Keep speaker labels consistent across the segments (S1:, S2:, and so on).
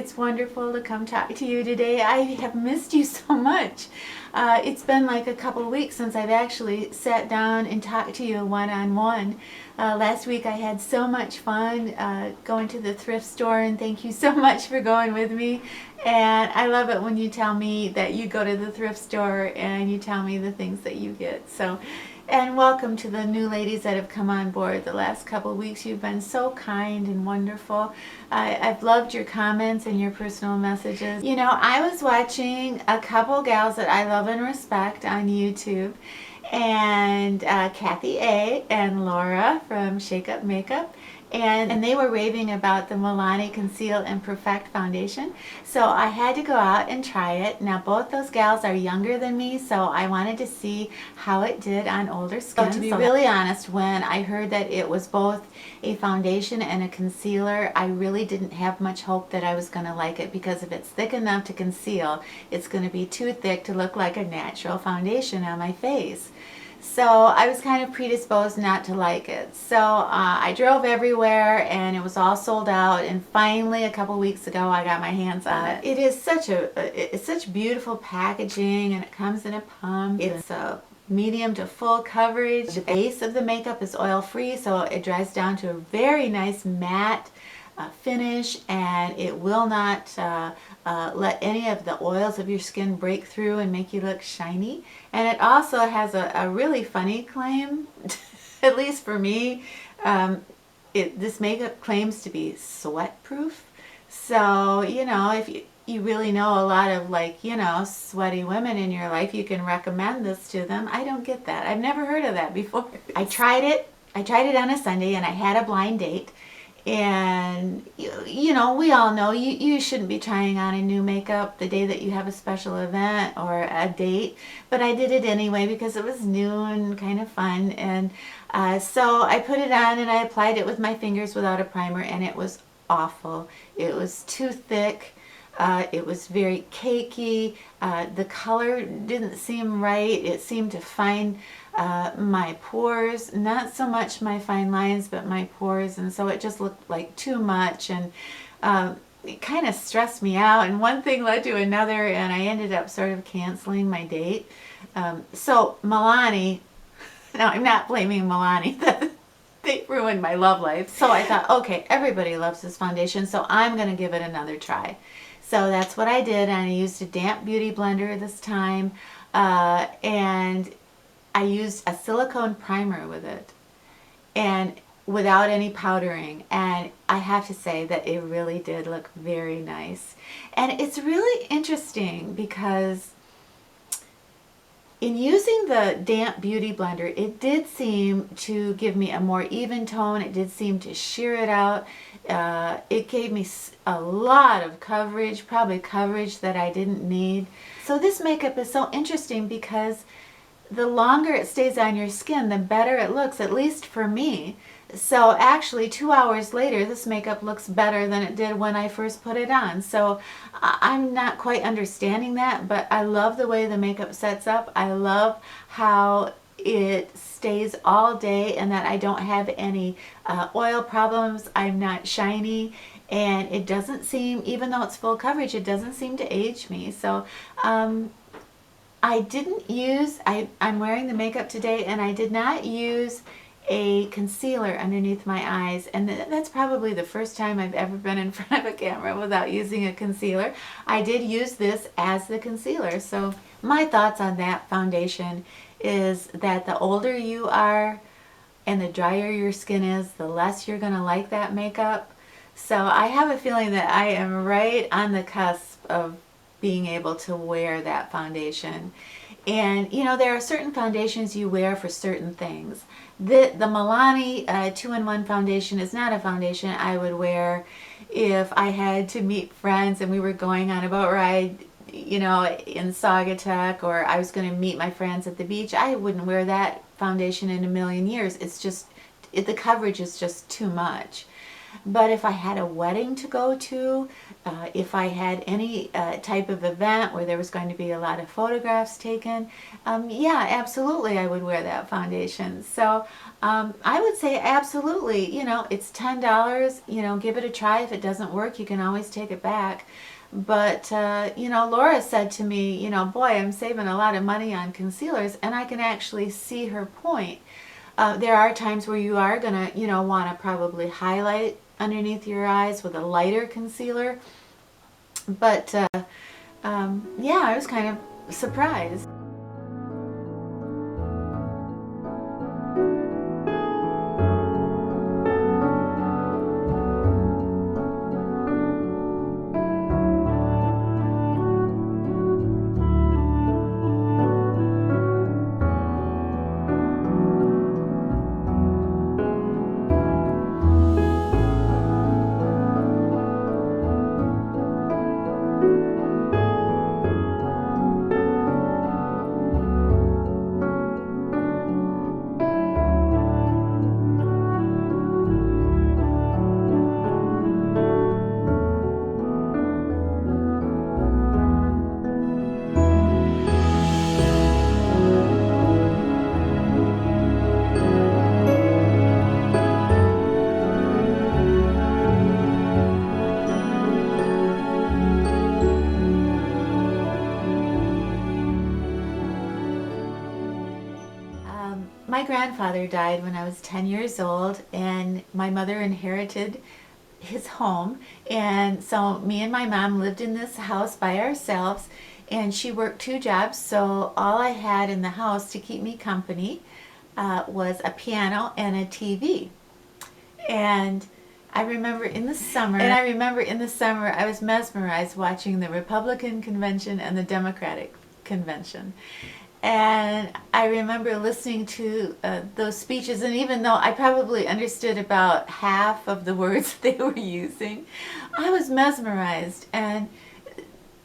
S1: It's wonderful to come talk to you today. I have missed you so much. It's been like a couple of weeks since I've actually sat down and talked to you one-on-one. Last week I had so much fun going to the thrift store, and thank you so much for going with me. And I love it when you tell me that you go to the thrift store and you tell me the things that you get. And welcome to the new ladies that have come on board the last couple of weeks. You've been so kind and wonderful. I've loved your comments and your personal messages. You know, I was watching a couple gals that I love and respect on YouTube, and Kathy A. and Laura from Shake Up Makeup, and they were raving about the Milani Conceal and Perfect foundation. So I had to go out and try it. Now both those gals are younger than me, so I wanted to see how it did on older skin. To be really honest, when I heard that it was both a foundation and a concealer, I really didn't have much hope that I was going to like it, because if it's thick enough to conceal, it's going to be too thick to look like a natural foundation on my face. So I was kind of predisposed not to like it. So I drove everywhere and it was all sold out, and finally a couple weeks ago I got my hands on it. It is such beautiful packaging, and it comes in a pump. It's a medium to full coverage. The base of the makeup is oil free, so it dries down to a very nice matte finish, and it will not let any of the oils of your skin break through and make you look shiny. And it also has a really funny claim, at least for me. This makeup claims to be sweat proof. So, you know, if you really know a lot of, like, you know, sweaty women in your life, you can recommend this to them. I don't get that. I've never heard of that before. I tried it on a Sunday, and I had a blind date. And you know, we all know you shouldn't be trying on a new makeup the day that you have a special event or a date, but I did it anyway because it was new and kind of fun. And so I put it on and I applied it with my fingers without a primer, and it was awful. It was too thick. It was very cakey. The color didn't seem right. It seemed to find my pores, not so much my fine lines, but my pores, and so it just looked like too much, and it kind of stressed me out, and one thing led to another, and I ended up sort of canceling my date. So Milani, now I'm not blaming Milani, they ruined my love life. So I thought, okay, everybody loves this foundation, so I'm going to give it another try. So that's what I did, and I used a damp beauty blender this time, and I used a silicone primer with it, and without any powdering, and I have to say that it really did look very nice. And it's really interesting because in using the damp beauty blender, it did seem to give me a more even tone. It did seem to sheer it out. It gave me a lot of coverage, probably coverage that I didn't need. So this makeup is so interesting because the longer it stays on your skin, the better it looks, at least for me. So actually 2 hours later, this makeup looks better than it did when I first put it on. So I'm not quite understanding that, but I love the way the makeup sets up. I love how it stays all day, and that I don't have any oil problems. I'm not shiny, and it doesn't seem, even though it's full coverage, it doesn't seem to age me. So I didn't use, I'm wearing the makeup today, and I did not use a concealer underneath my eyes, and that's probably the first time I've ever been in front of a camera without using a concealer. I did use this as the concealer. So my thoughts on that foundation is that the older you are and the drier your skin is, the less you're going to like that makeup. So I have a feeling that I am right on the cusp of being able to wear that foundation. And you know, there are certain foundations you wear for certain things. The Milani 2-in-1 foundation is not a foundation I would wear if I had to meet friends and we were going on a boat ride, you know, in Saugatuck, or I was going to meet my friends at the beach. I wouldn't wear that foundation in a million years. It's just, the coverage is just too much. But if I had a wedding to go to, if I had any type of event where there was going to be a lot of photographs taken, yeah, absolutely I would wear that foundation. So I would say absolutely, you know, it's $10, you know, give it a try. If it doesn't work, you can always take it back. But, you know, Laura said to me, you know, boy, I'm saving a lot of money on concealers, and I can actually see her point. There are times where you are going to, you know, want to probably highlight underneath your eyes with a lighter concealer. But, yeah, I was kind of surprised. My grandfather died when I was 10 years old, and my mother inherited his home. And so me and my mom lived in this house by ourselves, and she worked 2 jobs. So all I had in the house to keep me company was a piano and a TV. And I remember in the summer, I was mesmerized watching the Republican convention and the Democratic convention. And I remember listening to those speeches, and even though I probably understood about half of the words they were using, I was mesmerized. And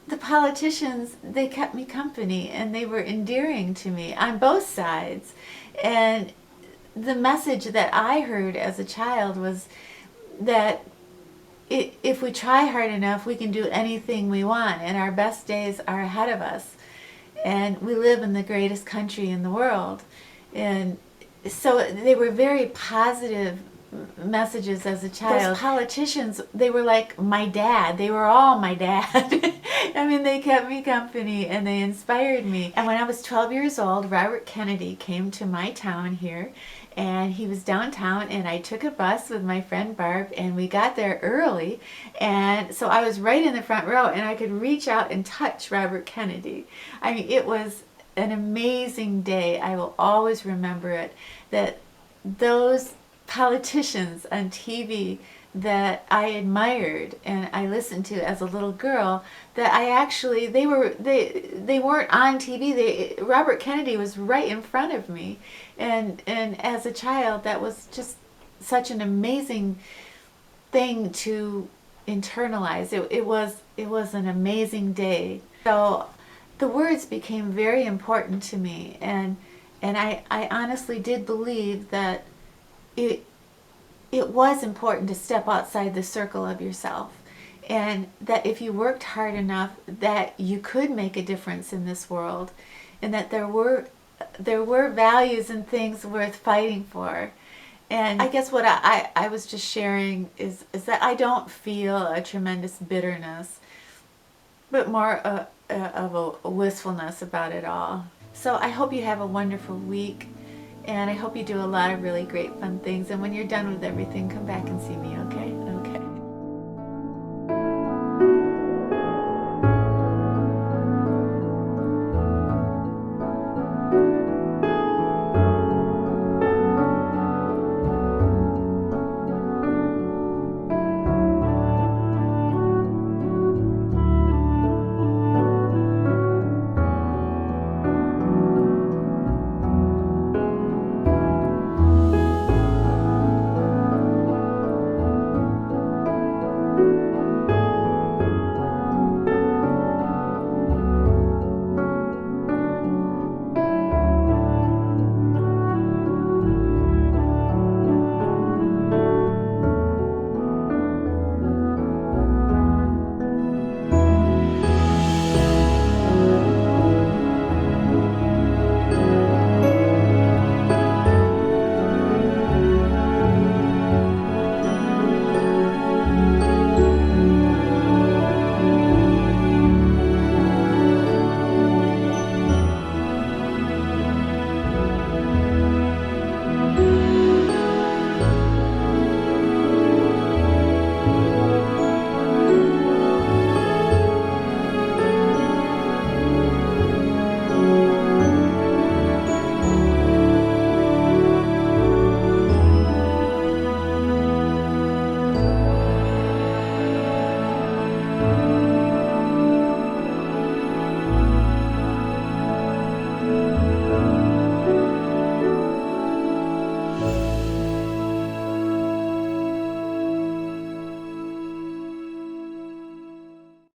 S1: the politicians, they kept me company, and they were endearing to me on both sides. And the message that I heard as a child was that if we try hard enough, we can do anything we want, and our best days are ahead of us. And we live in the greatest country in the world. And so they were very positive messages as a child. Those politicians, they were like my dad. They were all my dad. I mean, they kept me company and they inspired me. And when I was 12 years old, Robert Kennedy came to my town here, and he was downtown, and I took a bus with my friend Barb, and we got there early, and so I was right in the front row, and I could reach out and touch Robert Kennedy. I mean, it was an amazing day. I will always remember it, that those politicians on TV that I admired and I listened to as a little girl, that I actually, they weren't on TV. Robert Kennedy was right in front of me, and as a child, that was just such an amazing thing to internalize. It was an amazing day. So the words became very important to me, and I honestly did believe that it was important to step outside the circle of yourself, and that if you worked hard enough, that you could make a difference in this world, and that there were values and things worth fighting for. And I guess what I was just sharing is that I don't feel a tremendous bitterness, but more of a wistfulness about it all. So I hope you have a wonderful week. And I hope you do a lot of really great fun things. And when you're done with everything, come back and see me, okay?